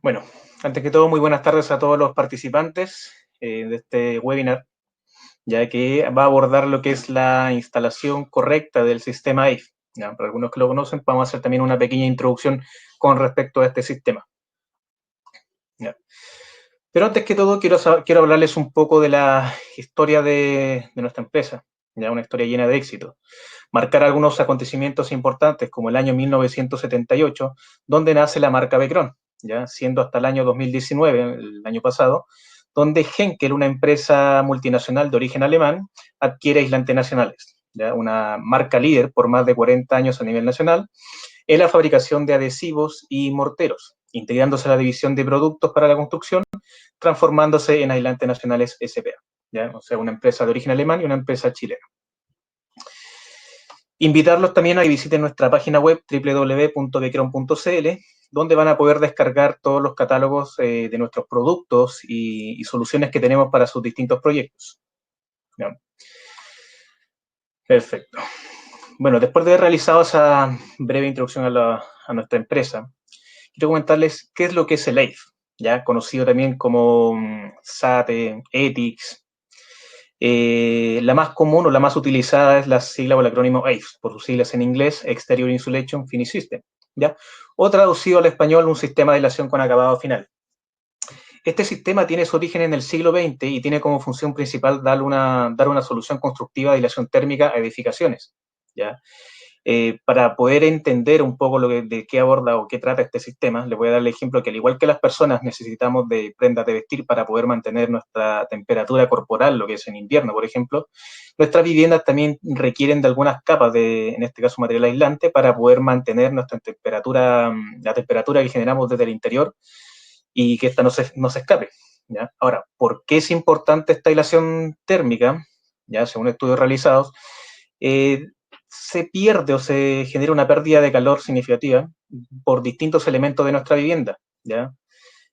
Bueno, antes que todo, muy buenas tardes a todos los participantes de este webinar, ya que va a abordar lo que es la instalación correcta del sistema AIF. ¿Ya? Para algunos que lo conocen, vamos a hacer también una pequeña introducción con respecto a este sistema. ¿Ya? Pero antes que todo, quiero hablarles un poco de la historia de nuestra empresa, ya una historia llena de éxito. Marcar algunos acontecimientos importantes, como el año 1978, donde nace la marca Becron, ya siendo hasta el año 2019, el año pasado, donde Henkel, una empresa multinacional de origen alemán, adquiere Aislante Nacionales, ¿ya? Una marca líder por más de 40 años a nivel nacional en la fabricación de adhesivos y morteros, integrándose a la división de productos para la construcción, transformándose en Aislante Nacionales S.p.A., ¿ya? O sea, una empresa de origen alemán y una empresa chilena. Invitarlos también a que visiten nuestra página web www.becron.cl, donde van a poder descargar todos los catálogos de nuestros productos y soluciones que tenemos para sus distintos proyectos. ¿Ya? Perfecto. Bueno, después de haber realizado esa breve introducción a nuestra empresa, quiero comentarles qué es lo que es el AIF, ya conocido también como SATE, ETICS. La más común o la más utilizada es la sigla o el acrónimo AIFS, por sus siglas en inglés, Exterior Insulation Finish System, ¿ya? O traducido al español, un sistema de aislación con acabado final. Este sistema tiene su origen en el siglo XX y tiene como función principal dar una solución constructiva de aislación térmica a edificaciones, ¿ya? Para poder entender un poco de qué aborda o qué trata este sistema, les voy a dar el ejemplo que al igual que las personas necesitamos de prendas de vestir para poder mantener nuestra temperatura corporal, lo que es en invierno, por ejemplo, nuestras viviendas también requieren de algunas capas de, en este caso, material aislante para poder mantener nuestra temperatura, la temperatura que generamos desde el interior y que esta no se escape. ¿Ya? Ahora, ¿por qué es importante esta aislación térmica? Ya, según estudios realizados, se pierde o se genera una pérdida de calor significativa por distintos elementos de nuestra vivienda, ¿ya?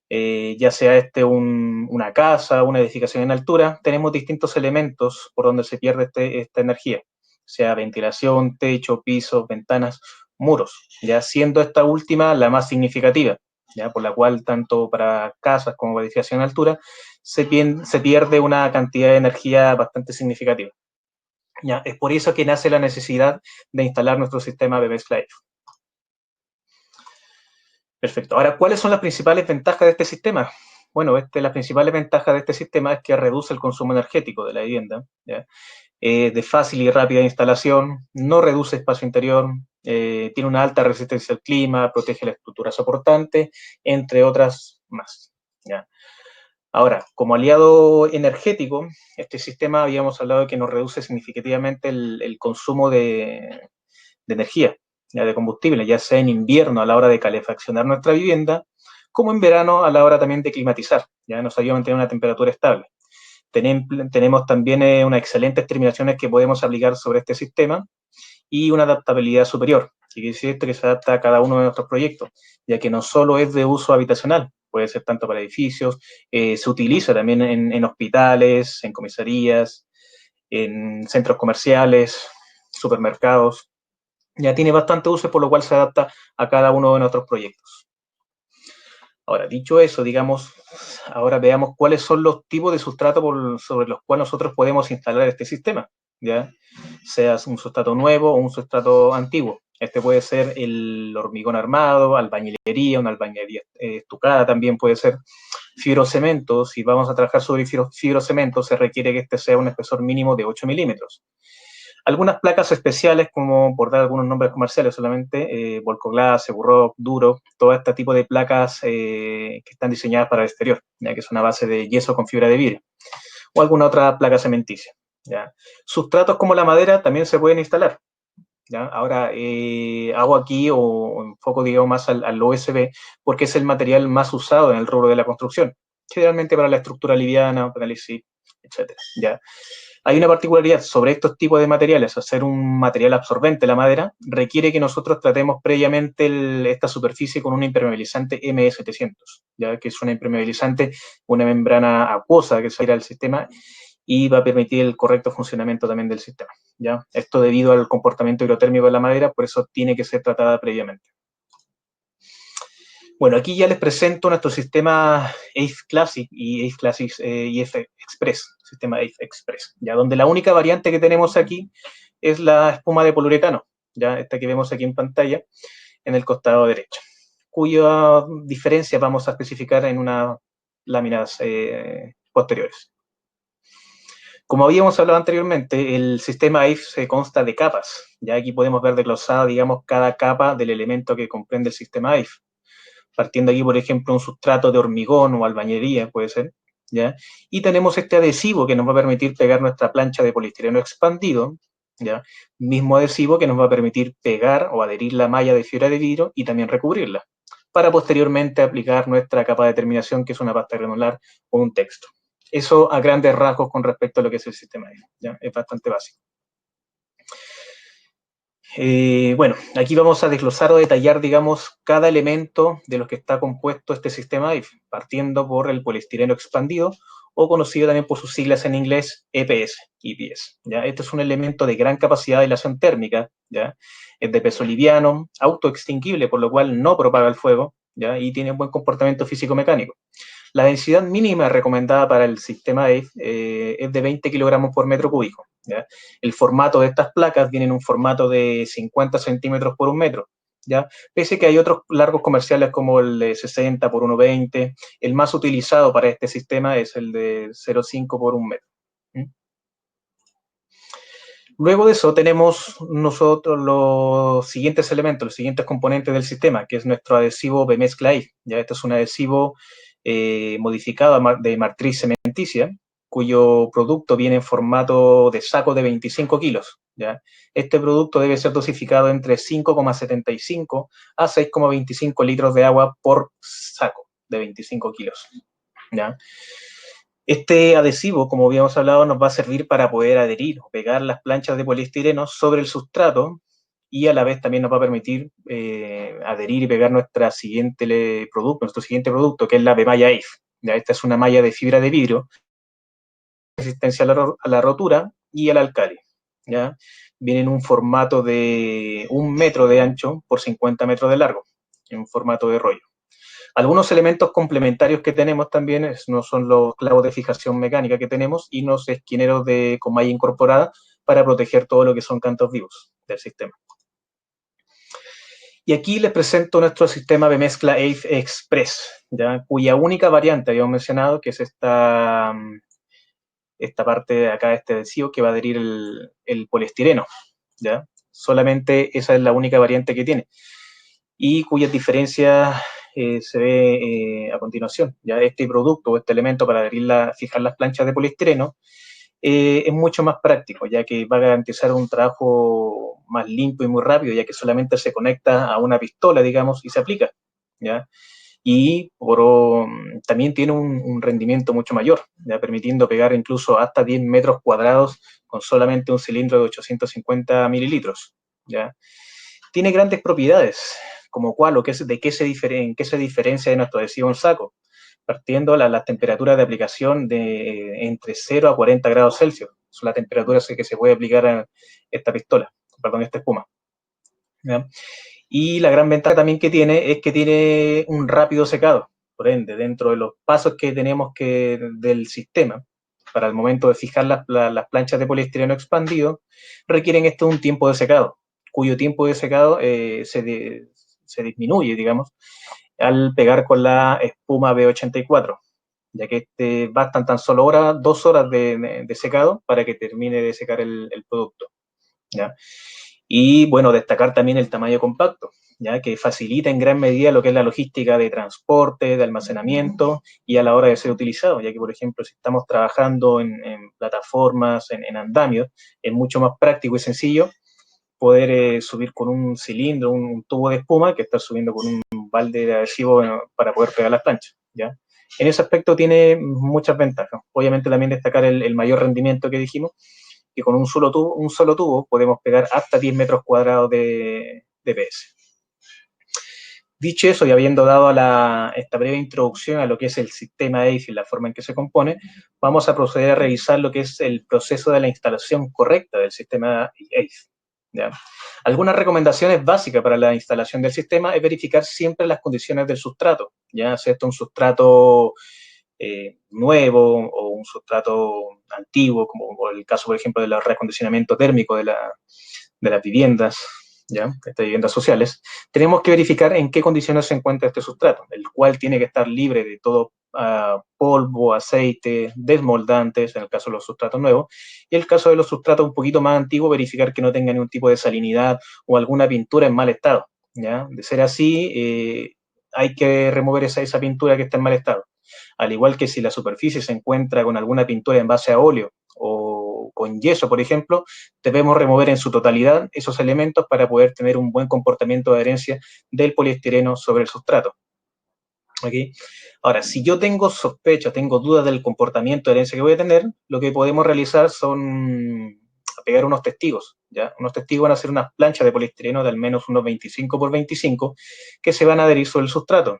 Ya sea una casa, una edificación en altura, tenemos distintos elementos por donde se pierde esta energía, sea ventilación, techo, piso, ventanas, muros, ya siendo esta última la más significativa, ya por la cual tanto para casas como para edificación en altura se pierde una cantidad de energía bastante significativa. Ya, es por eso que nace la necesidad de instalar nuestro sistema BBS Live. Perfecto. Ahora, ¿cuáles son las principales ventajas de este sistema? Bueno, las principales ventajas de este sistema es que reduce el consumo energético de la vivienda, ¿ya? De fácil y rápida instalación, no reduce espacio interior, tiene una alta resistencia al clima, protege la estructura soportante, entre otras más, ¿ya? Ahora, como aliado energético, este sistema habíamos hablado de que nos reduce significativamente el consumo de energía, ya de combustible, ya sea en invierno a la hora de calefaccionar nuestra vivienda, como en verano a la hora también de climatizar, ya nos ayuda a mantener una temperatura estable. Tenemos también unas excelentes terminaciones que podemos aplicar sobre este sistema y una adaptabilidad superior, que quiere decir que se adapta a cada uno de nuestros proyectos, ya que no solo es de uso habitacional, puede ser tanto para edificios, se utiliza también en hospitales, en comisarías, en centros comerciales, supermercados, ya tiene bastante uso, por lo cual se adapta a cada uno de nuestros proyectos. Ahora, dicho eso, digamos, ahora veamos cuáles son los tipos de sustrato sobre los cuales nosotros podemos instalar este sistema, ¿ya? Sea un sustrato nuevo o un sustrato antiguo. Este puede ser el hormigón armado, albañilería, una albañilería estucada también puede ser. Fibrocemento, si vamos a trabajar sobre fibrocemento, se requiere que este sea un espesor mínimo de 8 milímetros. Algunas placas especiales, como por dar algunos nombres comerciales solamente, Volcoglass, Eburrock, Duro, todo este tipo de placas que están diseñadas para el exterior, ya que es una base de yeso con fibra de vidrio, o alguna otra placa cementicia. ¿Ya? Sustratos como la madera también se pueden instalar. ¿Ya? Ahora, hago aquí o enfoco, digamos, más al OSB, porque es el material más usado en el rubro de la construcción, generalmente para la estructura liviana, para el IC, etc. ¿Ya? Hay una particularidad sobre estos tipos de materiales, hacer un material absorbente, la madera, requiere que nosotros tratemos previamente esta superficie con un impermeabilizante M700, ¿ya? Que es una impermeabilizante, una membrana acuosa que sale al sistema y va a permitir el correcto funcionamiento también del sistema, ¿ya? Esto debido al comportamiento hidrotérmico de la madera, por eso tiene que ser tratada previamente. Bueno, aquí ya les presento nuestro sistema ACE Classic y ACE Classic y ACE Express, sistema ACE Express, ya donde la única variante que tenemos aquí es la espuma de poliuretano, ya esta que vemos aquí en pantalla, en el costado derecho, cuya diferencia vamos a especificar en unas láminas posteriores. Como habíamos hablado anteriormente, el sistema ACE se consta de capas. Ya aquí podemos ver desglosada, digamos, cada capa del elemento que comprende el sistema ACE. Partiendo aquí, por ejemplo, un sustrato de hormigón o albañería, puede ser, ¿ya? Y tenemos este adhesivo que nos va a permitir pegar nuestra plancha de poliestireno expandido, ¿ya? Mismo adhesivo que nos va a permitir pegar o adherir la malla de fibra de vidrio y también recubrirla, para posteriormente aplicar nuestra capa de terminación, que es una pasta granular o un texto. Eso a grandes rasgos con respecto a lo que es el sistema ACE, ¿ya? Es bastante básico. Bueno, aquí vamos a desglosar o detallar, digamos, cada elemento de los que está compuesto este sistema ACE, partiendo por el poliestireno expandido, o conocido también por sus siglas en inglés EPS. ¿Ya? Este es un elemento de gran capacidad de aislación térmica, ¿ya? Es de peso liviano, autoextinguible, por lo cual no propaga el fuego, ¿ya? Y tiene un buen comportamiento físico-mecánico. La densidad mínima recomendada para el sistema ACE es de 20 kilogramos por metro cúbico. ¿Ya? El formato de estas placas viene en un formato de 50 centímetros por un metro. ¿Ya? Pese que hay otros largos comerciales como el de 60 por 1,20. El más utilizado para este sistema es el de 0,5 por un metro. ¿Mm? Luego de eso tenemos nosotros los siguientes elementos, los siguientes componentes del sistema, que es nuestro adhesivo Bemezcla ACE. ¿Ya? Este es un adhesivo modificado de matriz cementicia, cuyo producto viene en formato de saco de 25 kilos. ¿Ya? Este producto debe ser dosificado entre 5,75 a 6,25 litros de agua por saco de 25 kilos. ¿Ya? Este adhesivo, como habíamos hablado, nos va a servir para poder adherir o pegar las planchas de poliestireno sobre el sustrato y a la vez también nos va a permitir adherir y pegar nuestro siguiente producto, que es la B-malla ACE. ¿Ya? Esta es una malla de fibra de vidrio, resistencia a la rotura y al alcali. ¿Ya? Viene en un formato de 1 metro de ancho por 50 metros de largo, en un formato de rollo. Algunos elementos complementarios que tenemos también no son los clavos de fijación mecánica que tenemos y los esquineros con malla incorporada para proteger todo lo que son cantos vivos del sistema. Y aquí les presento nuestro sistema de mezcla ACE Express, ¿ya? Cuya única variante habíamos mencionado, que es esta parte de acá, este adhesivo, que va a adherir el poliestireno, ¿ya? Solamente esa es la única variante que tiene. Y cuyas diferencias se ve a continuación. Ya este producto, este elemento para fijar las planchas de poliestireno, es mucho más práctico, ya que va a garantizar un trabajo más limpio y muy rápido, ya que solamente se conecta a una pistola, digamos, y se aplica. ¿Ya? Y también tiene un rendimiento mucho mayor, ¿ya? Permitiendo pegar incluso hasta 10 metros cuadrados con solamente un cilindro de 850 mililitros. ¿Ya? Tiene grandes propiedades, como cuál, en qué se diferencia de nuestro adhesivo en saco, partiendo las temperaturas de aplicación de entre 0 a 40 grados Celsius. Son las temperaturas que se puede aplicar a esta espuma. ¿Ya? Y la gran ventaja también que tiene es que tiene un rápido secado. Por ende, dentro de los pasos que tenemos del sistema, para el momento de fijar las planchas de poliestireno expandido, requieren un tiempo de secado, cuyo tiempo de secado se disminuye, digamos, al pegar con la espuma B84, ya que bastan tan solo 2 horas de secado para que termine de secar el producto. ¿Ya? Y bueno, destacar también el tamaño compacto, ¿ya? Que facilita en gran medida lo que es la logística de transporte, de almacenamiento y a la hora de ser utilizado, ya que, por ejemplo, si estamos trabajando en plataformas, en andamios, es mucho más práctico y sencillo poder subir con un cilindro, un tubo de espuma, que estar subiendo con un balde de adhesivo para poder pegar las planchas, ¿ya? En ese aspecto tiene muchas ventajas. Obviamente también destacar el mayor rendimiento que dijimos, que con un solo tubo podemos pegar hasta 10 metros cuadrados de PS. Dicho eso, y habiendo dado esta breve introducción a lo que es el sistema ACE y la forma en que se compone, vamos a proceder a revisar lo que es el proceso de la instalación correcta del sistema ACE. ¿ya? Algunas recomendaciones básicas para la instalación del sistema es verificar siempre las condiciones del sustrato, ya sea esto un sustrato nuevo o un sustrato antiguo, como el caso, por ejemplo, del reacondicionamiento térmico de las viviendas, ¿ya? Estas viviendas sociales, tenemos que verificar en qué condiciones se encuentra este sustrato, el cual tiene que estar libre de todo polvo, aceite, desmoldantes, en el caso de los sustratos nuevos, y en el caso de los sustratos un poquito más antiguos, verificar que no tenga ningún tipo de salinidad o alguna pintura en mal estado, ¿ya? De ser así, hay que remover esa pintura que está en mal estado. Al igual que si la superficie se encuentra con alguna pintura en base a óleo o con yeso, por ejemplo, debemos remover en su totalidad esos elementos para poder tener un buen comportamiento de adherencia del poliestireno sobre el sustrato. ¿Okay? Ahora, si yo tengo sospecha, tengo dudas del comportamiento de herencia que voy a tener, lo que podemos realizar son pegar unos testigos, ¿ya? Unos testigos van a ser unas planchas de poliestireno de al menos unos 25 por 25 que se van a adherir sobre el sustrato.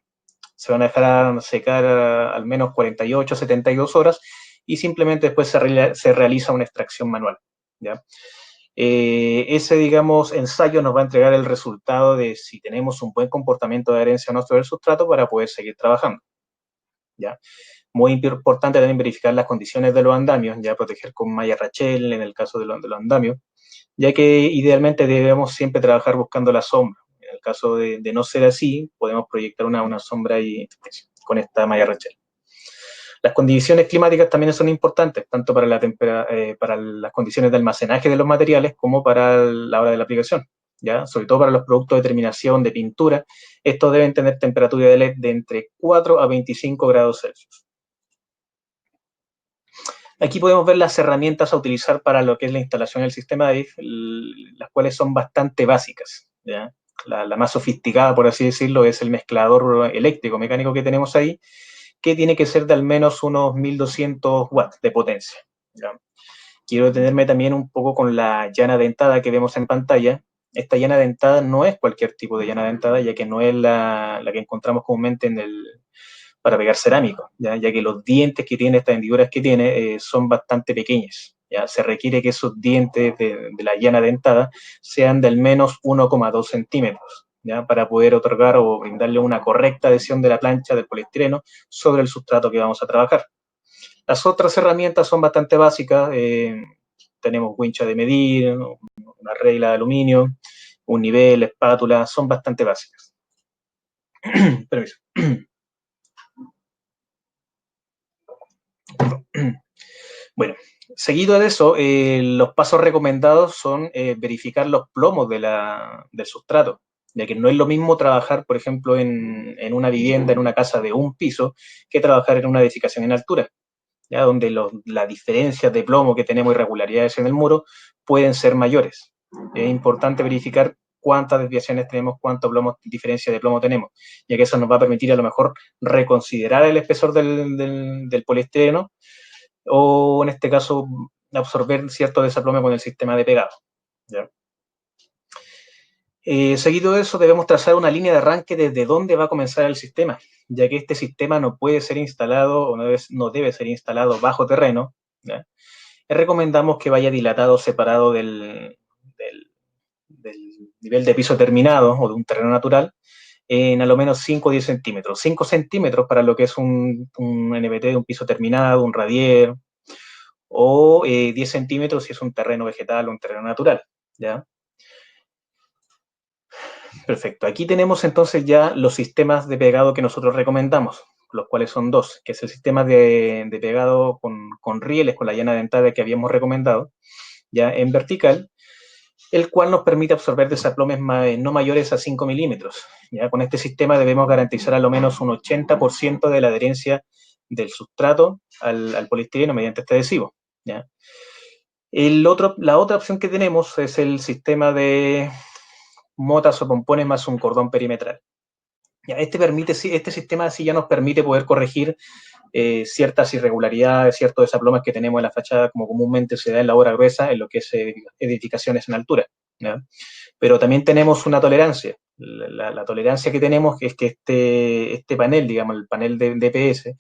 Se van a dejar secar al menos 48, 72 horas y simplemente después se realiza una extracción manual, ¿ya? Ese, digamos, ensayo nos va a entregar el resultado de si tenemos un buen comportamiento de adherencia o no sobre el sustrato para poder seguir trabajando, ¿ya? Muy importante también verificar las condiciones de los andamios, ya proteger con malla Rachel en el caso de los andamios, ya que idealmente debemos siempre trabajar buscando la sombra. En el caso de no ser así, podemos proyectar una sombra ahí con esta malla Rachel. Las condiciones climáticas también son importantes, tanto para las condiciones de almacenaje de los materiales como para la hora de la aplicación, ¿ya? Sobre todo para los productos de terminación, de pintura, estos deben tener temperatura de LED de entre 4 a 25 grados Celsius. Aquí podemos ver las herramientas a utilizar para lo que es la instalación del sistema DIF, las cuales son bastante básicas, ¿ya? La más sofisticada, por así decirlo, es el mezclador eléctrico mecánico que tenemos ahí, que tiene que ser de al menos unos 1200 watts de potencia, ¿ya? Quiero detenerme también un poco con la llana dentada que vemos en pantalla. Esta llana dentada no es cualquier tipo de llana dentada, ya que no es la que encontramos comúnmente para pegar cerámico, ya que los dientes que tiene, estas hendiduras que tiene, son bastante pequeñas. ¿Ya? Se requiere que esos dientes de la llana dentada sean de al menos 1,2 centímetros, ¿ya? Para poder otorgar o brindarle una correcta adhesión de la plancha del poliestireno sobre el sustrato que vamos a trabajar. Las otras herramientas son bastante básicas. Tenemos wincha de medir, una regla de aluminio, un nivel, espátula, son bastante básicas. Permiso. Bueno, seguido de eso, los pasos recomendados son verificar los plomos del sustrato, ya que no es lo mismo trabajar, por ejemplo, en una vivienda, en una casa de un piso, que trabajar en una edificación en altura, ¿ya? Donde las diferencias de plomo que tenemos, irregularidades en el muro, pueden ser mayores. Es importante verificar cuántas desviaciones tenemos, cuánto diferencia de plomo tenemos, ya que eso nos va a permitir a lo mejor reconsiderar el espesor del poliestireno o en este caso absorber cierto desaplome con el sistema de pegado, ¿ya? Seguido de eso, debemos trazar una línea de arranque desde dónde va a comenzar el sistema, ya que este sistema no puede ser instalado o no debe ser instalado bajo terreno, ¿ya? Recomendamos que vaya dilatado separado del nivel de piso terminado o de un terreno natural en a lo menos 5 o 10 centímetros. 5 centímetros para lo que es un NBT de un piso terminado, un radier, o 10 centímetros si es un terreno vegetal o un terreno natural, ¿ya? Perfecto. Aquí tenemos entonces ya los sistemas de pegado que nosotros recomendamos, los cuales son dos, que es el sistema de pegado con rieles, con la llana dentada que habíamos recomendado, ya en vertical, el cual nos permite absorber desaplomes no mayores a 5 milímetros. ¿Ya? Con este sistema debemos garantizar a lo menos un 80% de la adherencia del sustrato al poliestireno mediante este adhesivo, ¿ya? La otra opción que tenemos es el sistema de motas o pompones más un cordón perimetral. Ya, este sistema sí ya nos permite poder corregir ciertas irregularidades, ciertos desaplomes que tenemos en la fachada, como comúnmente se da en la obra gruesa, en lo que es edificaciones en altura, ¿ya? Pero también tenemos una tolerancia. La tolerancia que tenemos es que este panel, digamos, el panel de DPS,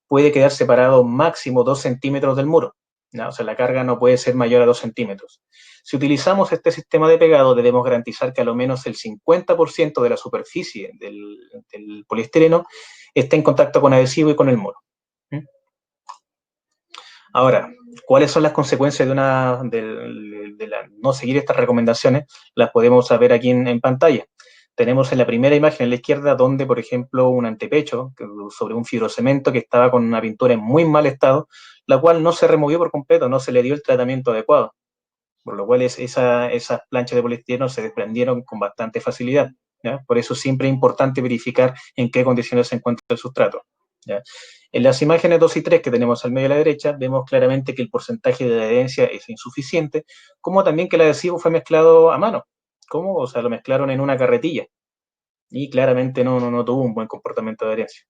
puede quedar separado máximo 2 centímetros del muro, ¿ya? O sea, la carga no puede ser mayor a 2 centímetros. Si utilizamos este sistema de pegado, debemos garantizar que a lo menos el 50% de la superficie del poliestireno esté en contacto con adhesivo y con el muro. Ahora, ¿cuáles son las consecuencias de no seguir estas recomendaciones? Las podemos saber aquí en pantalla. Tenemos en la primera imagen en la izquierda donde, por ejemplo, un antepecho sobre un fibrocemento que estaba con una pintura en muy mal estado, la cual no se removió por completo, no se le dio el tratamiento adecuado, por lo cual esas planchas de poliestireno se desprendieron con bastante facilidad, ¿ya? Por eso siempre es importante verificar en qué condiciones se encuentra el sustrato, ¿ya? En las imágenes 2 y 3 que tenemos al medio a la derecha, vemos claramente que el porcentaje de adherencia es insuficiente, como también que el adhesivo fue mezclado a mano. ¿Cómo? O sea, lo mezclaron en una carretilla y claramente no tuvo un buen comportamiento de adherencia,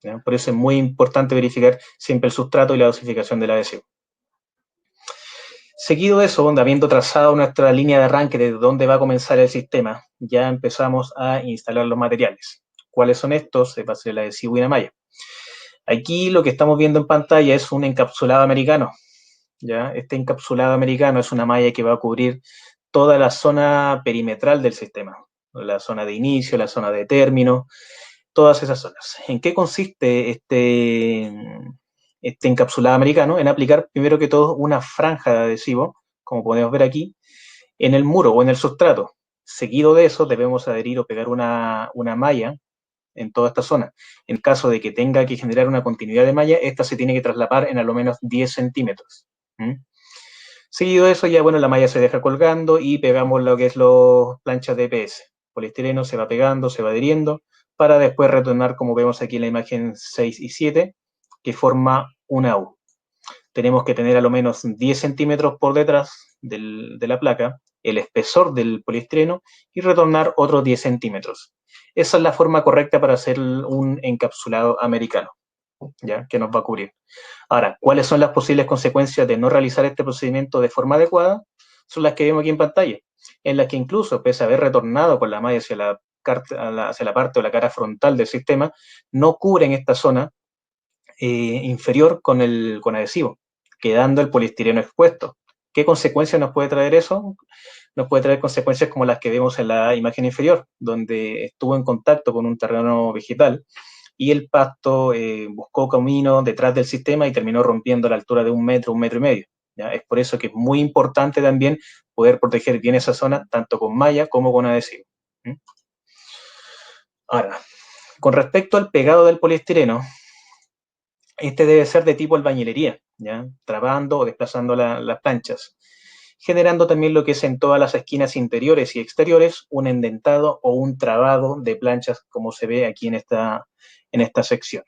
¿ya? Por eso es muy importante verificar siempre el sustrato y la dosificación del adhesivo. Seguido de eso, habiendo trazado nuestra línea de arranque de dónde va a comenzar el sistema, ya empezamos a instalar los materiales. ¿Cuáles son estos? Va a ser el adhesivo y la malla. Aquí lo que estamos viendo en pantalla es un encapsulado americano, ¿ya? Este encapsulado americano es una malla que va a cubrir toda la zona perimetral del sistema, la zona de inicio, la zona de término, todas esas zonas. ¿En qué consiste este encapsulado americano? En aplicar primero que todo una franja de adhesivo, como podemos ver aquí, en el muro o en el sustrato. Seguido de eso debemos adherir o pegar una malla en toda esta zona. En caso de que tenga que generar una continuidad de malla, esta se tiene que traslapar en a lo menos 10 centímetros. Seguido de eso, ya bueno, la malla se deja colgando y pegamos lo que es las planchas de EPS. Poliestireno se va pegando, se va adhiriendo, para después retornar, como vemos aquí en la imagen 6 y 7, que forma una U. Tenemos que tener a lo menos 10 centímetros por detrás de la placa, el espesor del poliestireno y retornar otros 10 centímetros. Esa es la forma correcta para hacer un encapsulado americano, ¿ya? Que nos va a cubrir. Ahora, ¿cuáles son las posibles consecuencias de no realizar este procedimiento de forma adecuada? Son las que vemos aquí en pantalla, en las que incluso, pese a haber retornado con la malla hacia la parte o la cara frontal del sistema, no cubren esta zona inferior con adhesivo, quedando el poliestireno expuesto. ¿Qué consecuencias nos puede traer eso? Nos puede traer consecuencias como las que vemos en la imagen inferior, donde estuvo en contacto con un terreno vegetal y el pasto buscó camino detrás del sistema y terminó rompiendo a la altura de 1 metro, 1,5 metros. ¿Ya? Es por eso que es muy importante también poder proteger bien esa zona, tanto con malla como con adhesivo. Ahora, con respecto al pegado del poliestireno, este debe ser de tipo albañilería, ¿ya? Trabando o desplazando las planchas, generando también lo que es en todas las esquinas interiores y exteriores un endentado o un trabado de planchas, como se ve aquí en esta sección.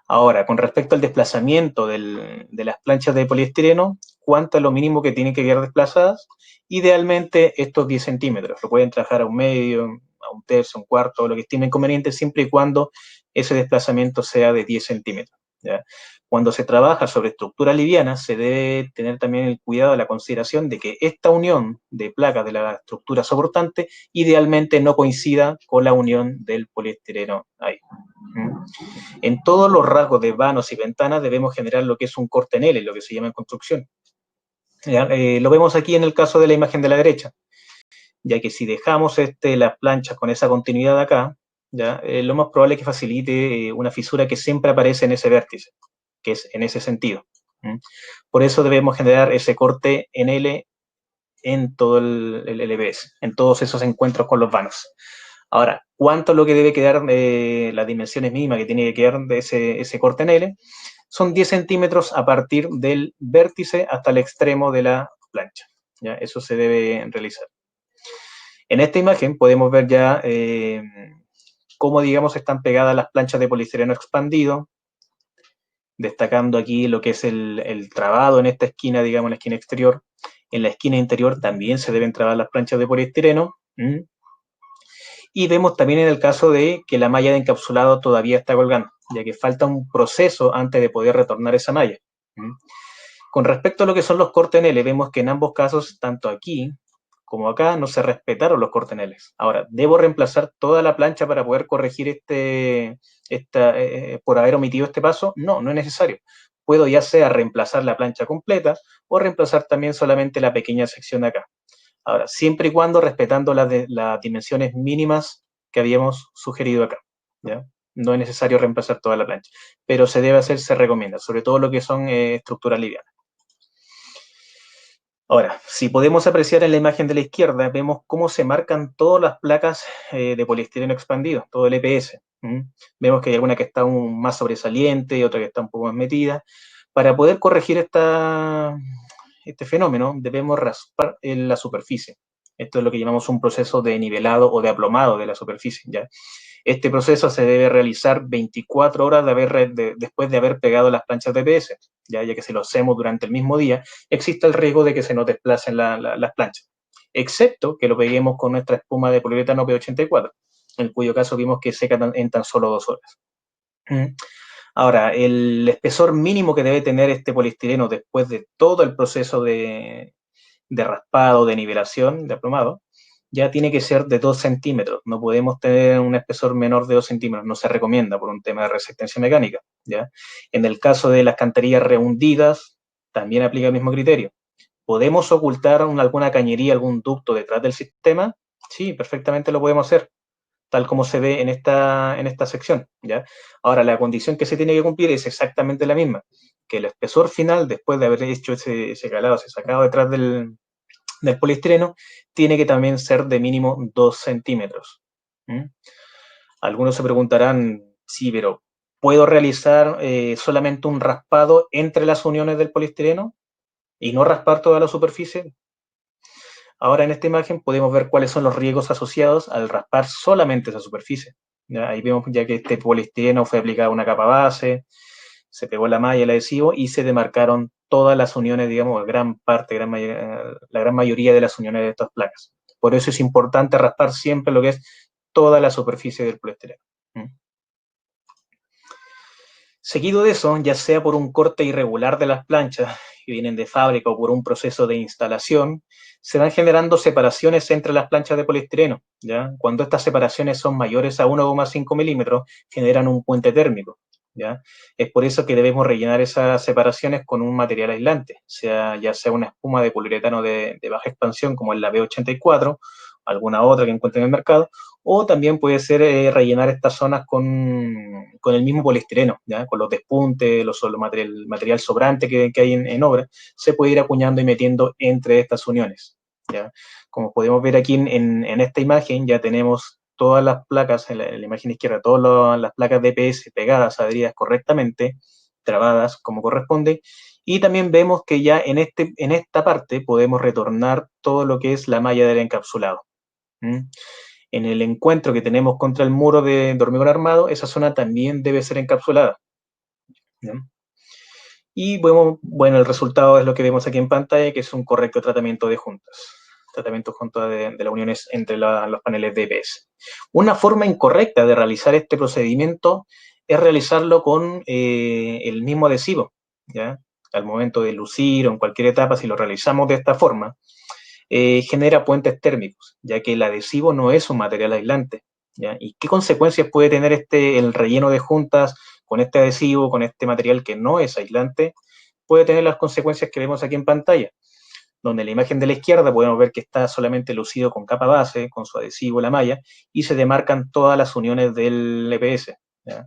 Ahora, con respecto al desplazamiento de las planchas de poliestireno, ¿cuánto es lo mínimo que tienen que quedar desplazadas? Idealmente estos 10 centímetros, lo pueden trabajar a 1/2, a 1/3, 1/4, lo que estimen conveniente, siempre y cuando ese desplazamiento sea de 10 centímetros. ¿Ya? Cuando se trabaja sobre estructuras livianas, se debe tener también el cuidado de la consideración de que esta unión de placas de la estructura soportante idealmente no coincida con la unión del poliestireno ahí. En todos los rasgos de vanos y ventanas debemos generar lo que es un corte en L, lo que se llama en construcción. Lo vemos aquí en el caso de la imagen de la derecha, ya que si dejamos las planchas con esa continuidad acá, ¿ya? Lo más probable es que facilite una fisura que siempre aparece en ese vértice, que es en ese sentido. Por eso debemos generar ese corte en L en todo el LBS, en todos esos encuentros con los vanos. Ahora, ¿cuánto es lo que debe quedar de las dimensiones mínimas que tiene que quedar de ese corte en L? Son 10 centímetros a partir del vértice hasta el extremo de la plancha. ¿Ya? Eso se debe realizar. En esta imagen podemos ver ya cómo, digamos, están pegadas las planchas de poliestireno expandido, destacando aquí lo que es el trabado en esta esquina, digamos, en la esquina exterior. En la esquina interior también se deben trabar las planchas de poliestireno. Y vemos también en el caso de que la malla de encapsulado todavía está colgando, ya que falta un proceso antes de poder retornar esa malla. Con respecto a lo que son los corteneles, vemos que en ambos casos, tanto aquí como acá, no se respetaron los corteneles. Ahora, ¿debo reemplazar toda la plancha para poder corregir por haber omitido este paso? No, no es necesario. puedo ya sea reemplazar la plancha completa o reemplazar también solamente la pequeña sección de acá. Ahora, siempre y cuando respetando las dimensiones mínimas que habíamos sugerido acá, ¿ya? No es necesario reemplazar toda la plancha, pero se debe hacer, se recomienda, sobre todo lo que son estructuras livianas. Ahora, si podemos apreciar en la imagen de la izquierda, vemos cómo se marcan todas las placas de poliestireno expandido, todo el EPS. Vemos que hay alguna que está aún más sobresaliente y otra que está un poco más metida. Para poder corregir este fenómeno, debemos raspar en la superficie. Esto es lo que llamamos un proceso de nivelado o de aplomado de la superficie, ¿ya? Este proceso se debe realizar 24 horas después de haber pegado las planchas de EPS, ya que si lo hacemos durante el mismo día, existe el riesgo de que se nos desplacen las planchas, excepto que lo peguemos con nuestra espuma de poliuretano P84, en cuyo caso vimos que seca en tan solo 2 horas. Ahora, el espesor mínimo que debe tener este poliestireno después de todo el proceso de raspado, de nivelación, de aplomado, ya tiene que ser de 2 centímetros. No podemos tener un espesor menor de 2 centímetros. No se recomienda por un tema de resistencia mecánica, ¿ya? En el caso de las canterillas rehundidas, también aplica el mismo criterio. ¿Podemos ocultar alguna cañería, algún ducto detrás del sistema? Sí, perfectamente lo podemos hacer, tal como se ve en esta sección, ¿ya? Ahora, la condición que se tiene que cumplir es exactamente la misma, que el espesor final, después de haber hecho ese calado, ese sacado detrás del poliestireno, tiene que también ser de mínimo 2 centímetros. Algunos se preguntarán, sí, pero ¿puedo realizar solamente un raspado entre las uniones del poliestireno y no raspar toda la superficie? Ahora en esta imagen podemos ver cuáles son los riesgos asociados al raspar solamente esa superficie. ¿Ya? Ahí vemos ya que este poliestireno fue aplicado una capa base, se pegó la malla, el adhesivo y se demarcaron todas las uniones, digamos, la gran mayoría de las uniones de estas placas. Por eso es importante raspar siempre lo que es toda la superficie del poliestireno. Seguido de eso, ya sea por un corte irregular de las planchas que vienen de fábrica o por un proceso de instalación, se van generando separaciones entre las planchas de poliestireno, ¿ya? Cuando estas separaciones son mayores a 1,5 milímetros, generan un puente térmico, ¿ya? Es por eso que debemos rellenar esas separaciones con un material aislante, ya sea una espuma de poliuretano de baja expansión como es la B84, alguna otra que encuentre en el mercado, o también puede ser rellenar estas zonas con el mismo poliestireno, ¿ya? Con los despuntes, material sobrante que hay en obra, se puede ir acuñando y metiendo entre estas uniones, ¿ya? Como podemos ver aquí en esta imagen, ya tenemos todas las placas, en la imagen izquierda, todas las placas de EPS pegadas, adheridas correctamente, trabadas como corresponde, y también vemos que ya en esta parte podemos retornar todo lo que es la malla del encapsulado. En el encuentro que tenemos contra el muro de hormigón armado, esa zona también debe ser encapsulada. ¿Ya? Y bueno, el resultado es lo que vemos aquí en pantalla, que es un correcto tratamiento de juntas. Tratamiento junto de las uniones entre los paneles de EPS. Una forma incorrecta de realizar este procedimiento es realizarlo con el mismo adhesivo, ¿ya? Al momento de lucir o en cualquier etapa, si lo realizamos de esta forma, genera puentes térmicos, ya que el adhesivo no es un material aislante, ¿ya? ¿Y qué consecuencias puede tener el relleno de juntas con este adhesivo, con este material que no es aislante? Puede tener las consecuencias que vemos aquí en pantalla, donde en la imagen de la izquierda podemos ver que está solamente lucido con capa base, con su adhesivo, la malla, y se demarcan todas las uniones del EPS, ¿ya?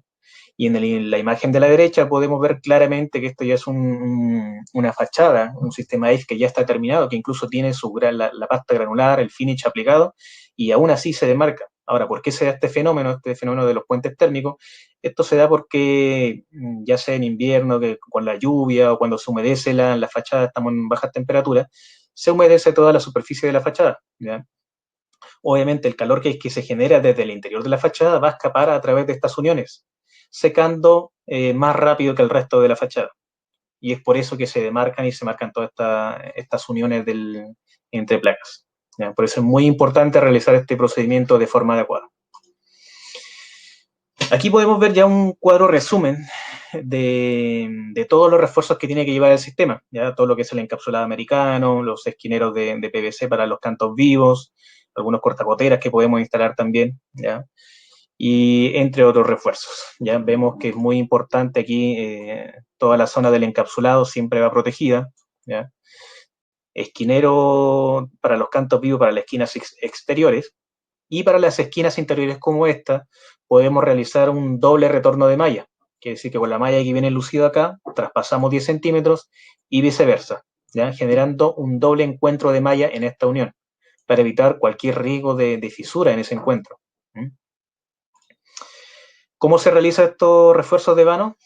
Y en la imagen de la derecha podemos ver claramente que esto ya es una fachada, un sistema EIF que ya está terminado, que incluso tiene la pasta granular, el finish aplicado, y aún así se demarca. Ahora, ¿por qué se da este fenómeno de los puentes térmicos? Esto se da porque, ya sea en invierno, que con la lluvia o cuando se humedece la fachada, estamos en bajas temperaturas, se humedece toda la superficie de la fachada, ¿ya? Obviamente el calor que se genera desde el interior de la fachada va a escapar a través de estas uniones, secando más rápido que el resto de la fachada. Y es por eso que se demarcan y se marcan todas estas uniones entre placas, ¿ya? Por eso es muy importante realizar este procedimiento de forma adecuada. Aquí podemos ver ya un cuadro resumen de todos los refuerzos que tiene que llevar el sistema, ¿ya? Todo lo que es el encapsulado americano, los esquineros de PVC para los cantos vivos, algunos cortagoteras que podemos instalar también, ¿ya? y entre otros refuerzos. Ya vemos que es muy importante aquí, toda la zona del encapsulado siempre va protegida, ¿ya? Esquinero para los cantos vivos para las esquinas exteriores, y para las esquinas interiores como esta podemos realizar un doble retorno de malla. Quiere decir que con la malla que viene lucido acá, traspasamos 10 centímetros y viceversa, ¿ya? Generando un doble encuentro de malla en esta unión, para evitar cualquier riesgo de fisura en ese encuentro. ¿Cómo se realizan estos refuerzos de vano?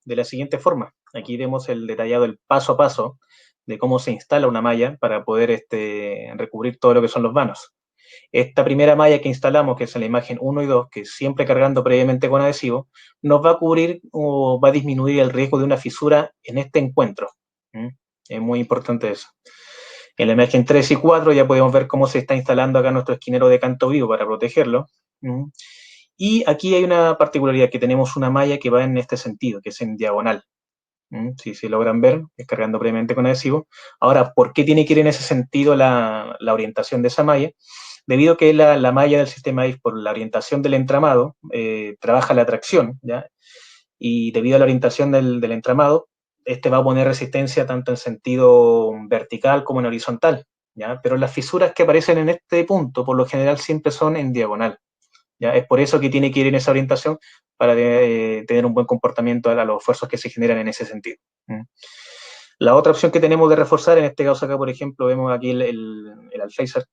De la siguiente forma. Aquí vemos el detallado, el paso a paso de cómo se instala una malla para poder recubrir todo lo que son los vanos. Esta primera malla que instalamos, que es en la imagen 1 y 2, que siempre cargando previamente con adhesivo, nos va a cubrir o va a disminuir el riesgo de una fisura en este encuentro. Es muy importante eso. En la imagen 3 y 4 ya podemos ver cómo se está instalando acá nuestro esquinero de canto vivo para protegerlo. Y aquí hay una particularidad, que tenemos una malla que va en este sentido, que es en diagonal. Si se logran ver, descargando previamente con adhesivo. Ahora, ¿por qué tiene que ir en ese sentido la orientación de esa malla? Debido a que la malla del sistema IF, por la orientación del entramado, trabaja la tracción, ¿ya? Y debido a la orientación del entramado, este va a poner resistencia tanto en sentido vertical como en horizontal, ¿ya? Pero las fisuras que aparecen en este punto, por lo general, siempre son en diagonal, ¿ya? Es por eso que tiene que ir en esa orientación, para tener un buen comportamiento a los esfuerzos que se generan en ese sentido. La otra opción que tenemos de reforzar, en este caso acá, por ejemplo, vemos aquí el alféizar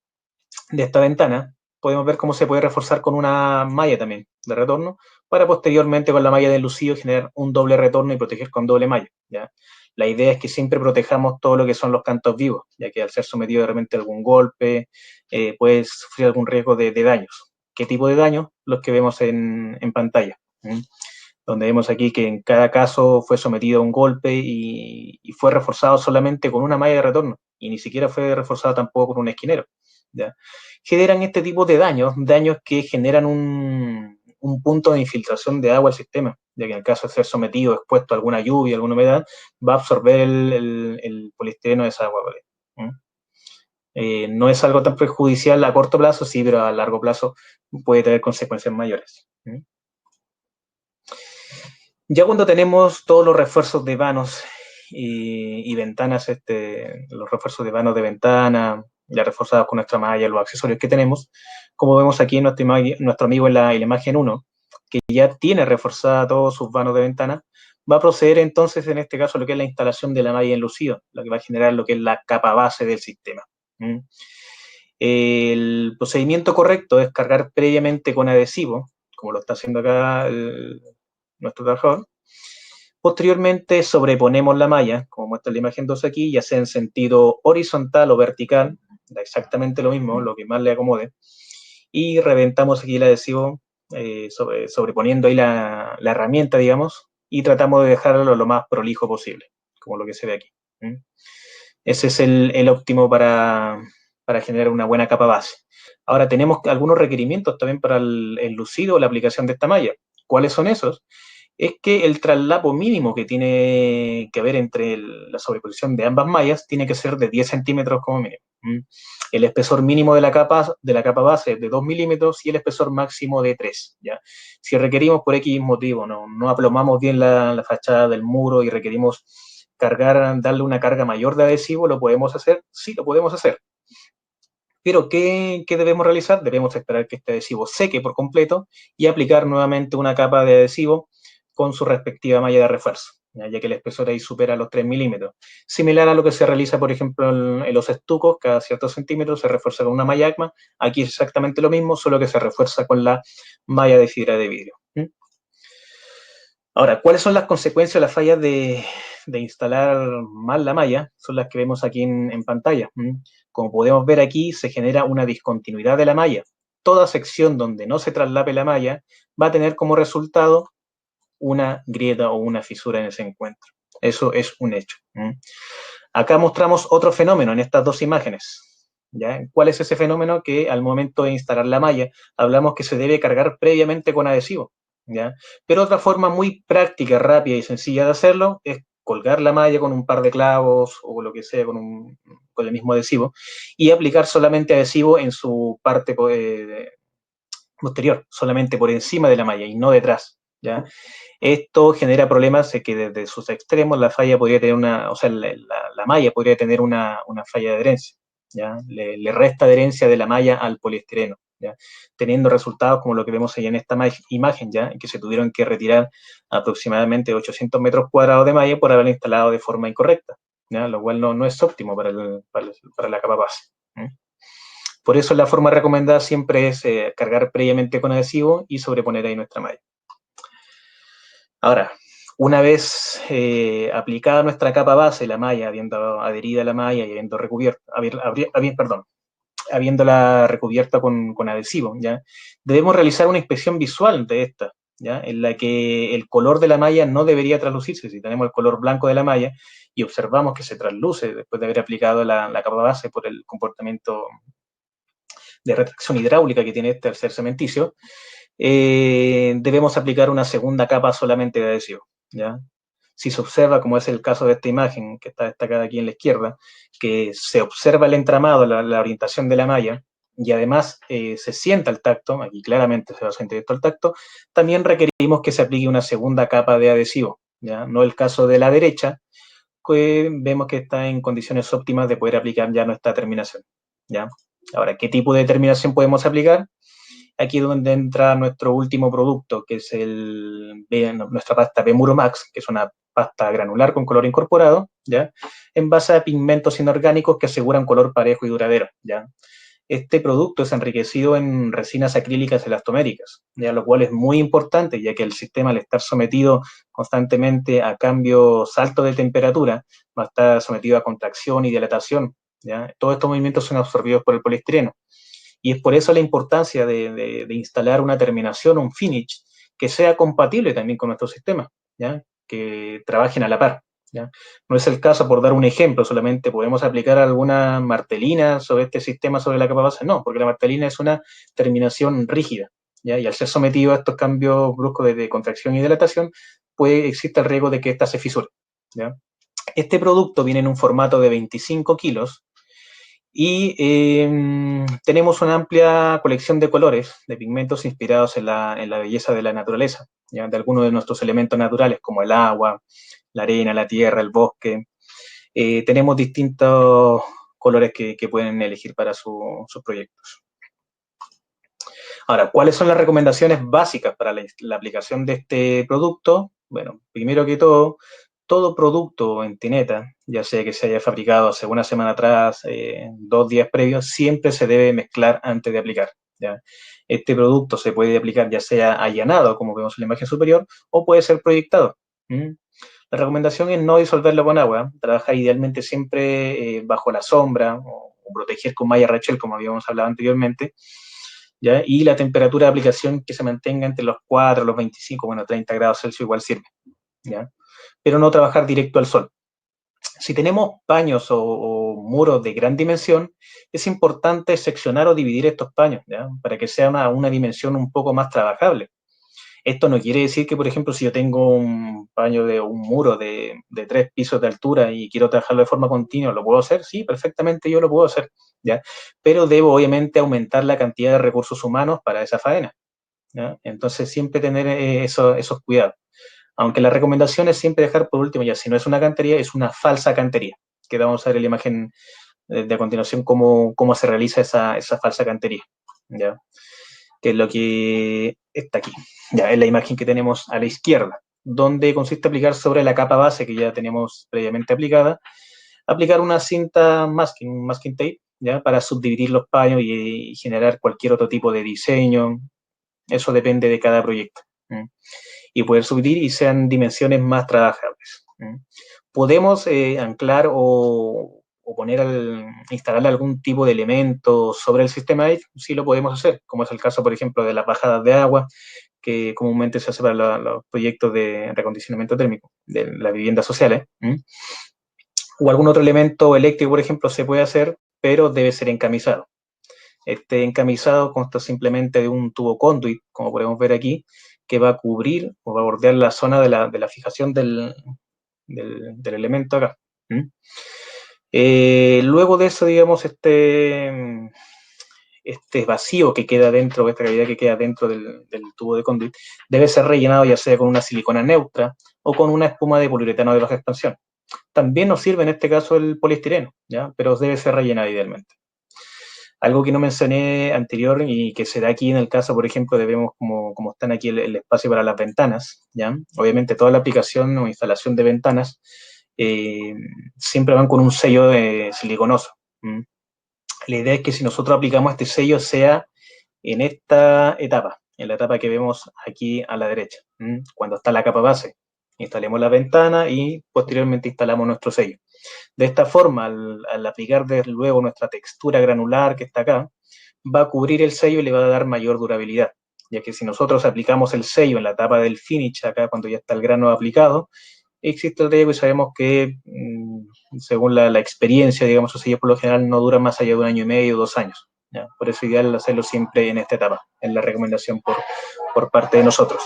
de esta ventana, podemos ver cómo se puede reforzar con una malla también de retorno, para posteriormente con la malla de lucido generar un doble retorno y proteger con doble malla, ¿ya? La idea es que siempre protejamos todo lo que son los cantos vivos, ya que al ser sometido de repente a algún golpe, puede sufrir algún riesgo de daños. ¿Qué tipo de daños? Los que vemos en pantalla. Donde vemos aquí que en cada caso fue sometido a un golpe y fue reforzado solamente con una malla de retorno, y ni siquiera fue reforzado tampoco con un esquinero, ¿ya? Generan este tipo de daños que generan un punto de infiltración de agua al sistema, ya que en el caso de ser sometido, expuesto a alguna lluvia, alguna humedad, va a absorber el poliestireno de esa agua, ¿vale? No es algo tan perjudicial a corto plazo, sí, pero a largo plazo puede tener consecuencias mayores. Ya cuando tenemos todos los refuerzos de vanos y ventanas, los refuerzos de vanos de ventana, ya reforzados con nuestra malla, los accesorios que tenemos, como vemos aquí en nuestro amigo en la imagen 1, que ya tiene reforzada todos sus vanos de ventana, va a proceder entonces, en este caso, lo que es la instalación de la malla enlucido, lo que va a generar lo que es la capa base del sistema. El procedimiento correcto es cargar previamente con adhesivo, como lo está haciendo acá nuestro trabajador. Posteriormente sobreponemos la malla, como muestra la imagen 2 aquí, ya sea en sentido horizontal o vertical, da exactamente lo mismo, lo que más le acomode, y reventamos aquí el adhesivo, sobreponiendo ahí la herramienta, digamos, y tratamos de dejarlo lo más prolijo posible, como lo que se ve aquí. Ese es el óptimo para generar una buena capa base. Ahora tenemos algunos requerimientos también para el lucido o la aplicación de esta malla. ¿Cuáles son esos? Es que el traslapo mínimo que tiene que haber entre la sobreposición de ambas mallas tiene que ser de 10 centímetros como mínimo. El espesor mínimo de la capa base es de 2 milímetros y el espesor máximo de 3. ¿Ya? Si requerimos por X motivo, no aplomamos bien la fachada del muro y requerimos darle una carga mayor de adhesivo, ¿lo podemos hacer? Sí, lo podemos hacer. Pero, ¿qué debemos realizar? Debemos esperar que este adhesivo seque por completo y aplicar nuevamente una capa de adhesivo con su respectiva malla de refuerzo, ya que el espesor ahí supera los 3 milímetros. Similar a lo que se realiza, por ejemplo, en los estucos, cada ciertos centímetros se refuerza con una malla ACMA. Aquí es exactamente lo mismo, solo que se refuerza con la malla de fibra de vidrio. Ahora, ¿cuáles son las consecuencias de las fallas de instalar mal la malla? Son las que vemos aquí en pantalla. Como podemos ver aquí, se genera una discontinuidad de la malla. Toda sección donde no se traslape la malla va a tener como resultado una grieta o una fisura en ese encuentro. Eso es un hecho. Acá mostramos otro fenómeno en estas dos imágenes. ¿Ya? ¿Cuál es ese fenómeno? Que al momento de instalar la malla, hablamos que se debe cargar previamente con adhesivo. ¿Ya? Pero otra forma muy práctica, rápida y sencilla de hacerlo es colgar la malla con un par de clavos o lo que sea con el mismo adhesivo y aplicar solamente adhesivo en su parte posterior, solamente por encima de la malla y no detrás, ¿ya? Esto genera problemas de que desde sus extremos la falla podría tener una, o sea, la malla podría tener una falla de adherencia, ¿ya? Le resta adherencia de la malla al poliestireno, ¿ya? Teniendo resultados como lo que vemos ahí en esta imagen, ¿ya? En que se tuvieron que retirar aproximadamente 800 metros cuadrados de malla por haberla instalado de forma incorrecta, ¿ya? Lo cual no es óptimo para la capa base. ¿eh? Por eso la forma recomendada siempre es cargar previamente con adhesivo y sobreponer ahí nuestra malla. Ahora, una vez aplicada nuestra capa base, la malla, habiendo adherida a la malla y habiendo recubierto, habiéndola recubierta con adhesivo, ¿ya? Debemos realizar una inspección visual de esta, ¿ya? En la que el color de la malla no debería traslucirse. Si tenemos el color blanco de la malla y observamos que se trasluce después de haber aplicado la capa base por el comportamiento de retracción hidráulica que tiene este al ser cementicio, debemos aplicar una segunda capa solamente de adhesivo, ¿ya? Si se observa, como es el caso de esta imagen que está destacada aquí en la izquierda, que se observa el entramado, la orientación de la malla, y además se sienta el tacto, aquí claramente se va a sentir esto el tacto, también requerimos que se aplique una segunda capa de adhesivo, ¿ya? No el caso de la derecha, que vemos que está en condiciones óptimas de poder aplicar ya nuestra terminación, ¿ya? Ahora, ¿qué tipo de terminación podemos aplicar? Aquí es donde entra nuestro último producto, que es nuestra pasta Bemuro Max, que es una pasta granular con color incorporado, ¿ya? En base a pigmentos inorgánicos que aseguran color parejo y duradero, ¿ya? Este producto es enriquecido en resinas acrílicas elastoméricas, ¿ya? Lo cual es muy importante, ya que el sistema, al estar sometido constantemente a cambios altos de temperatura, va a estar sometido a contracción y dilatación, ¿ya? Todos estos movimientos son absorbidos por el poliestireno. Y es por eso la importancia de instalar una terminación, un finish, que sea compatible también con nuestro sistema, ¿ya? Que trabajen a la par. ¿Ya? No es el caso, por dar un ejemplo, solamente podemos aplicar alguna martelina sobre este sistema, sobre la capa base, no, porque la martelina es una terminación rígida, ¿ya? Y al ser sometido a estos cambios bruscos de contracción y dilatación, pues existe el riesgo de que ésta se fisure, ¿ya? Este producto viene en un formato de 25 kilos, y tenemos una amplia colección de colores, de pigmentos inspirados en la belleza de la naturaleza, ¿ya? De algunos de nuestros elementos naturales, como el agua, la arena, la tierra, el bosque. Tenemos distintos colores que pueden elegir para sus proyectos. Ahora, ¿cuáles son las recomendaciones básicas para la aplicación de este producto? Bueno, primero que todo producto en tineta, ya sea que se haya fabricado hace una semana atrás, 2 días previos, siempre se debe mezclar antes de aplicar, ¿ya? Este producto se puede aplicar ya sea allanado, como vemos en la imagen superior, o puede ser proyectado. ¿Mm? La recomendación es no disolverlo con agua, trabajar idealmente siempre bajo la sombra o proteger con malla Rachel, como habíamos hablado anteriormente, ¿ya? Y la temperatura de aplicación que se mantenga entre los 4, los 25, bueno, 30 grados Celsius igual sirve, ¿ya? Pero no trabajar directo al sol. Si tenemos paños o muros de gran dimensión, es importante seccionar o dividir estos paños, ¿ya? Para que sea una dimensión un poco más trabajable. Esto no quiere decir que, por ejemplo, si yo tengo un paño de un muro de 3 pisos de altura y quiero trabajarlo de forma continua, ¿lo puedo hacer? Sí, perfectamente yo lo puedo hacer, ¿ya? Pero debo, obviamente, aumentar la cantidad de recursos humanos para esa faena, ¿ya? Entonces, siempre tener esos cuidados. Aunque la recomendación es siempre dejar por último, ya si no es una cantería, es una falsa cantería, que vamos a ver en la imagen de a continuación cómo se realiza esa falsa cantería, ¿ya? Que es lo que está aquí. Ya, es la imagen que tenemos a la izquierda, donde consiste aplicar sobre la capa base que ya tenemos previamente aplicada, aplicar una cinta masking, un masking tape, ¿ya? Para subdividir los paños y generar cualquier otro tipo de diseño. Eso depende de cada proyecto. Y poder subdividir y sean dimensiones más trabajables. Podemos anclar o instalar algún tipo de elemento sobre el sistema EDGE, sí lo podemos hacer, como es el caso, por ejemplo, de las bajadas de agua, que comúnmente se hace para los proyectos de reacondicionamiento térmico de las viviendas sociales. O algún otro elemento eléctrico, por ejemplo, se puede hacer, pero debe ser encamisado. Este encamisado consta simplemente de un tubo conduit, como podemos ver aquí, que va a cubrir o va a bordear la zona de la fijación del elemento acá. Luego de eso, digamos, este vacío que queda dentro, esta cavidad que queda dentro del tubo de conduit, debe ser rellenado ya sea con una silicona neutra o con una espuma de poliuretano de baja expansión. También nos sirve en este caso el poliestireno, ¿ya? Pero debe ser rellenado idealmente. Algo que no mencioné anterior y que se da aquí en el caso, por ejemplo, de vemos como están aquí el espacio para las ventanas, ¿ya? Obviamente toda la aplicación o instalación de ventanas siempre van con un sello siliconoso. La idea es que si nosotros aplicamos este sello sea en esta etapa, en la etapa que vemos aquí a la derecha, cuando está la capa base. Instalemos la ventana y posteriormente instalamos nuestro sello. De esta forma, al aplicar desde luego nuestra textura granular que está acá, va a cubrir el sello y le va a dar mayor durabilidad, ya que si nosotros aplicamos el sello en la etapa del finish, acá cuando ya está el grano aplicado, existe el riesgo y sabemos que, según la experiencia, digamos, los sellos por lo general no duran más allá de 1 año y medio, 2 años. ¿Ya? Por eso es ideal hacerlo siempre en esta etapa, en la recomendación por parte de nosotros.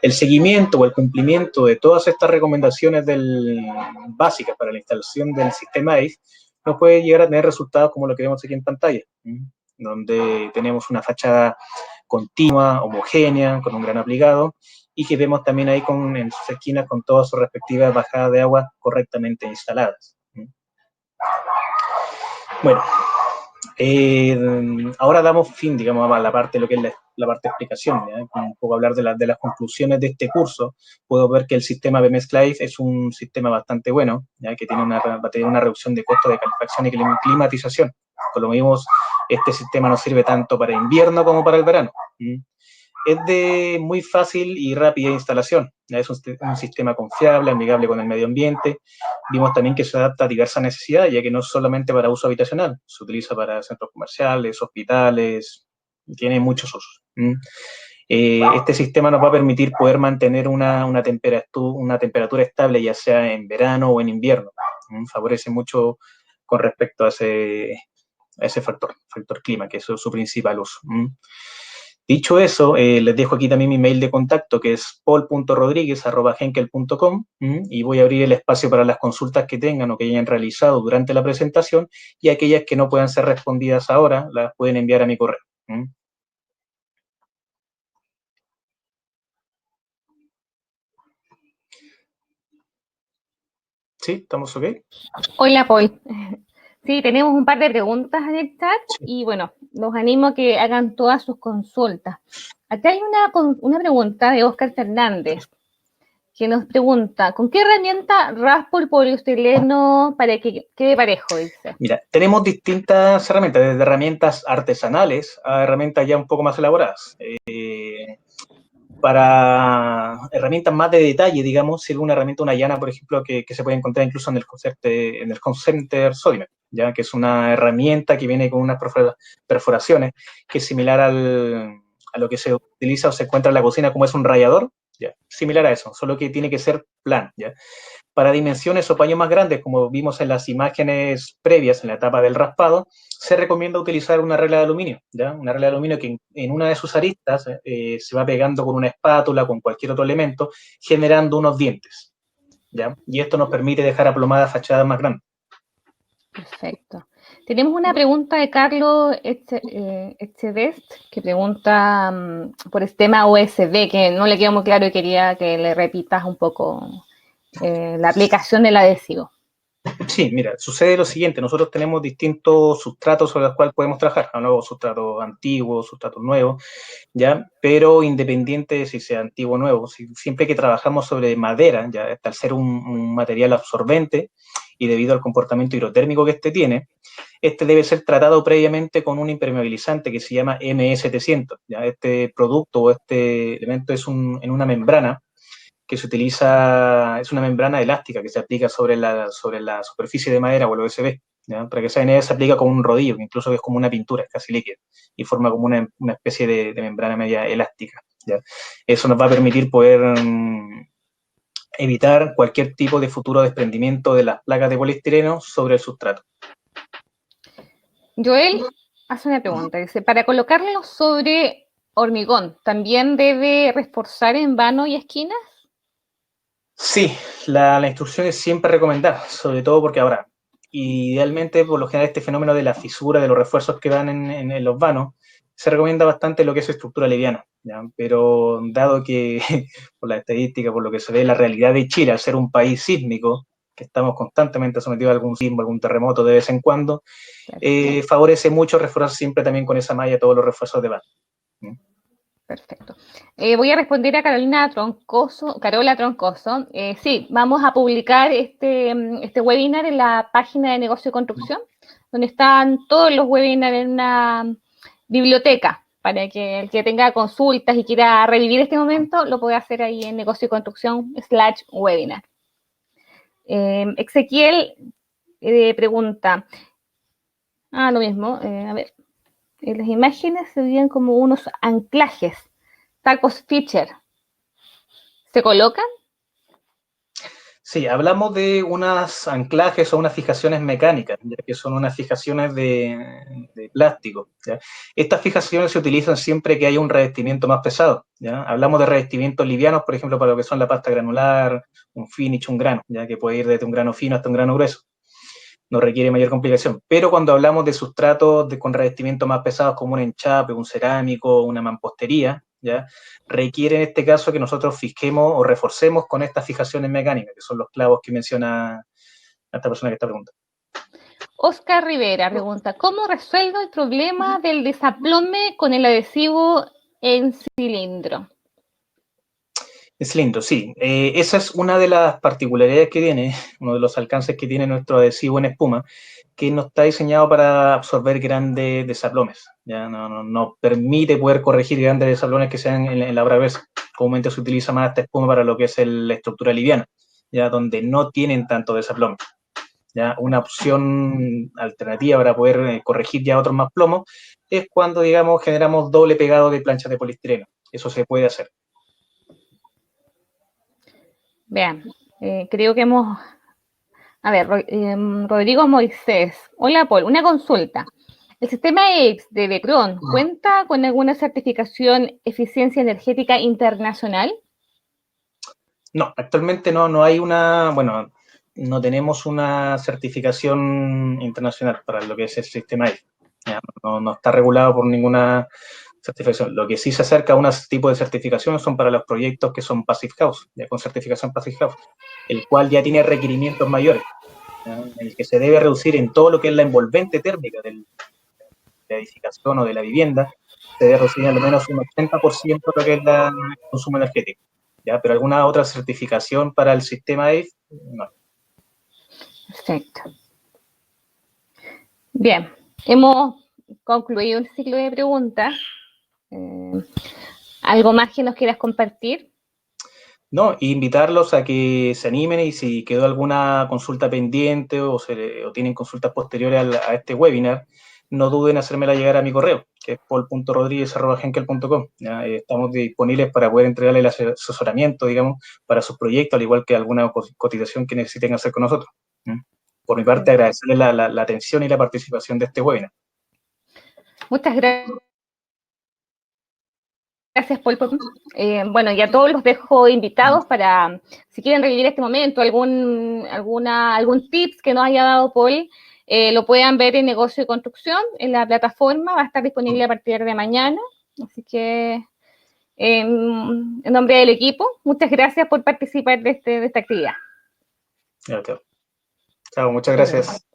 El seguimiento o el cumplimiento de todas estas recomendaciones básicas para la instalación del sistema ACE nos puede llegar a tener resultados como lo que vemos aquí en pantalla, donde tenemos una fachada continua, homogénea, con un gran aplicado, y que vemos también ahí en sus esquinas con todas sus respectivas bajadas de agua correctamente instaladas. Bueno, ahora damos fin, digamos, a la parte de lo que es la parte de explicación, ¿ya? Un poco hablar de las conclusiones de este curso. Puedo ver que el sistema BMS Live es un sistema bastante bueno, ¿ya? Que va a tener una reducción de costos de calefacción y climatización. Como vimos, este sistema nos sirve tanto para invierno como para el verano. Es de muy fácil y rápida instalación. Es un sistema confiable, amigable con el medio ambiente. Vimos también que se adapta a diversas necesidades, ya que no es solamente para uso habitacional, se utiliza para centros comerciales, hospitales, tiene muchos usos. Este sistema nos va a permitir poder mantener una temperatura estable, ya sea en verano o en invierno. Favorece mucho con respecto a ese factor clima, que es su principal uso. Dicho eso, les dejo aquí también mi mail de contacto, que es paul.rodriguez@henkel.com, y voy a abrir el espacio para las consultas que tengan o que hayan realizado durante la presentación, y aquellas que no puedan ser respondidas ahora, las pueden enviar a mi correo. ¿Sí? ¿Estamos ok? Hola, Paul. Sí, tenemos un par de preguntas en el chat y bueno, los animo a que hagan todas sus consultas. Acá hay una pregunta de Oscar Fernández que nos pregunta, ¿con qué herramienta raspo el poliestireno para que quede parejo? Dice. Mira, tenemos distintas herramientas, desde herramientas artesanales a herramientas ya un poco más elaboradas. Para herramientas más de detalle, digamos, sirve una herramienta, una llana, por ejemplo, que se puede encontrar incluso en el Concepter Sodimer, ¿ya? Que es una herramienta que viene con unas perforaciones, que es similar a lo que se utiliza o se encuentra en la cocina como es un rallador, ¿ya? Similar a eso, solo que tiene que ser plan, ¿ya? Para dimensiones o paños más grandes, como vimos en las imágenes previas, en la etapa del raspado, se recomienda utilizar una regla de aluminio, ¿ya? Una regla de aluminio que en una de sus aristas se va pegando con una espátula, con cualquier otro elemento, generando unos dientes, ¿ya? Y esto nos permite dejar aplomadas fachadas más grandes. Perfecto. Tenemos una pregunta de Carlos Echevest, que pregunta por el tema USB, que no le quedó muy claro y quería que le repitas un poco la aplicación del adhesivo. Sí, mira, sucede lo siguiente, nosotros tenemos distintos sustratos sobre los cuales podemos trabajar, nuevos sustratos antiguos, sustratos nuevos, ¿ya? Pero independiente de si sea antiguo o nuevo, siempre que trabajamos sobre madera, ya al ser un material absorbente y debido al comportamiento hidrotérmico que este tiene, este debe ser tratado previamente con un impermeabilizante que se llama M700, ¿ya? Este producto o este elemento es en una membrana que se utiliza, es una membrana elástica que se aplica sobre la superficie de madera o el OSB. ¿Ya? Para que esa idea se aplica como un rodillo, que incluso es como una pintura, es casi líquida, y forma como una especie de membrana media elástica. ¿Ya? Eso nos va a permitir poder evitar cualquier tipo de futuro desprendimiento de las placas de poliestireno sobre el sustrato. Joel hace una pregunta, dice, para colocarlo sobre hormigón, ¿también debe reforzar en vano y esquinas? Sí, la instrucción es siempre recomendar, sobre todo porque ahora y idealmente, por lo general, este fenómeno de la fisura, de los refuerzos que van en los vanos, se recomienda bastante lo que es estructura liviana, ¿ya? Pero dado que, por la estadística, por lo que se ve, la realidad de Chile, al ser un país sísmico, que estamos constantemente sometidos a algún sismo, algún terremoto de vez en cuando, favorece mucho reforzar siempre también con esa malla todos los refuerzos de vano. Perfecto. Voy a responder a Carola Troncoso. Sí, vamos a publicar este webinar en la página de Negocio y Construcción, donde están todos los webinars en una biblioteca, para que el que tenga consultas y quiera revivir este momento, lo pueda hacer ahí en Negocio y Construcción /webinar. Ezequiel pregunta, lo mismo, a ver, en las imágenes se veían como unos anclajes, tacos Fisher. ¿Se colocan? Sí, hablamos de unas anclajes o unas fijaciones mecánicas, ya que son unas fijaciones de plástico, ¿ya? Estas fijaciones se utilizan siempre que haya un revestimiento más pesado, ¿ya? Hablamos de revestimientos livianos, por ejemplo, para lo que son la pasta granular, un finish, un grano, ya que puede ir desde un grano fino hasta un grano grueso. No requiere mayor complicación. Pero cuando hablamos de sustratos con revestimientos más pesados como un enchape, un cerámico, una mampostería, ¿ya? Requiere en este caso que nosotros fijemos o reforcemos con estas fijaciones mecánicas, que son los clavos que menciona esta persona que está preguntando. Oscar Rivera pregunta, ¿cómo resuelvo el problema del desaplome con el adhesivo en cilindro? Es lindo, sí. Esa es una de las particularidades que tiene, uno de los alcances que tiene nuestro adhesivo en espuma, que no está diseñado para absorber grandes desaplomes. ¿Ya? No permite poder corregir grandes desaplomes que sean en la obra gruesa. Comúnmente se utiliza más esta espuma para lo que es la estructura liviana, ya donde no tienen tanto desaplome. ¿Ya? Una opción alternativa para poder corregir ya otros más plomos es cuando, digamos, generamos doble pegado de planchas de poliestireno. Eso se puede hacer. Vean, creo que hemos... A ver, Rodrigo Moisés. Hola, Paul, una consulta. ¿El sistema EX de Becron cuenta con alguna certificación eficiencia energética internacional? No, actualmente no hay una, bueno, no tenemos una certificación internacional para lo que es el sistema EX. No está regulado por ninguna certificación. Lo que sí se acerca a un tipo de certificación son para los proyectos que son Passive House, ya con certificación Passive House, el cual ya tiene requerimientos mayores, ¿ya? En el que se debe reducir en todo lo que es la envolvente térmica de la edificación o de la vivienda, se debe reducir al menos un 80% lo que es el consumo energético. ¿Ya? Pero alguna otra certificación para el sistema AIF, no. Perfecto. Bien, hemos concluido el ciclo de preguntas. ¿Algo más que nos quieras compartir? No, invitarlos a que se animen y si quedó alguna consulta pendiente o tienen consultas posteriores a este webinar, no duden en hacérmela llegar a mi correo, que es paul.rodriguez@henkel.com. Estamos disponibles para poder entregarle el asesoramiento, digamos, para sus proyectos, al igual que alguna cotización que necesiten hacer con nosotros. Por mi parte, agradecerles la atención y la participación de este webinar. Muchas gracias, Paul. Bueno, ya todos los dejo invitados para, si quieren revivir este momento, algún tips que nos haya dado Paul, lo puedan ver en Negocio y Construcción, en la plataforma, va a estar disponible a partir de mañana. Así que, en nombre del equipo, muchas gracias por participar de esta actividad. Chao, muchas gracias.